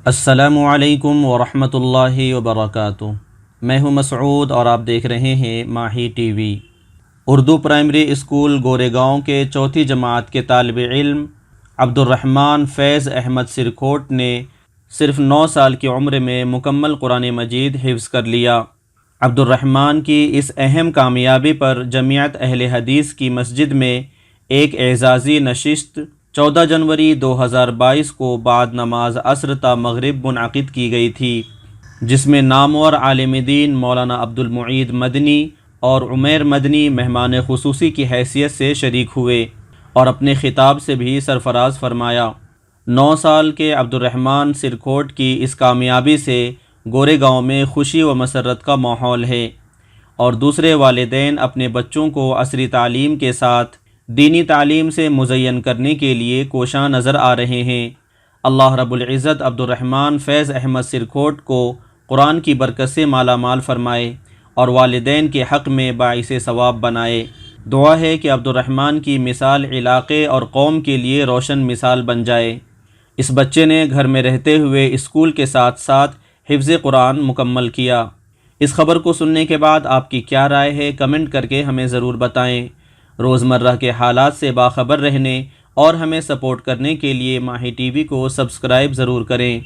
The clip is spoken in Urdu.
السلام علیکم ورحمۃ اللہ وبرکاتہ۔ میں ہوں مسعود اور آپ دیکھ رہے ہیں ماہی T V. Urdu primary school گورے گاؤں کے چوتھی جماعت کے طالب علم عبد الرحمن فیض احمد سرکوٹ نے صرف 9 سال کی عمر میں مکمل قرآن مجید حفظ کر لیا۔ عبد الرحمن کی اس اہم کامیابی پر جمعیت اہل حدیث کی مسجد میں ایک اعزازی نشست 14 جنوری 2022 کو بعد نماز عصر تا مغرب منعقد کی گئی تھی، جس میں نامور عالم دین مولانا عبد المعید مدنی اور عمیر مدنی مہمان خصوصی کی حیثیت سے شریک ہوئے اور اپنے خطاب سے بھی سرفراز فرمایا۔ 9 سال کے عبد الرحمن سرکوٹ کی اس کامیابی سے گورے گاؤں میں خوشی و مسرت کا ماحول ہے اور دوسرے والدین اپنے بچوں کو عصری تعلیم کے ساتھ دینی تعلیم سے مزین کرنے کے لیے کوشاں نظر آ رہے ہیں۔ اللہ رب العزت عبد الرحمن فیض احمد سرکوٹ کو قرآن کی برکت سے مالا مال فرمائے اور والدین کے حق میں باعث ثواب بنائے۔ دعا ہے کہ عبد الرحمن کی مثال علاقے اور قوم کے لیے روشن مثال بن جائے۔ اس بچے نے گھر میں رہتے ہوئے اسکول کے ساتھ ساتھ حفظ قرآن مکمل کیا۔ اس خبر کو سننے کے بعد آپ کی کیا رائے ہے؟ کمنٹ کر کے ہمیں ضرور بتائیں۔ روزمرہ کے حالات سے باخبر رہنے اور ہمیں سپورٹ کرنے کے لیے ماہی ٹی وی کو سبسکرائب ضرور کریں۔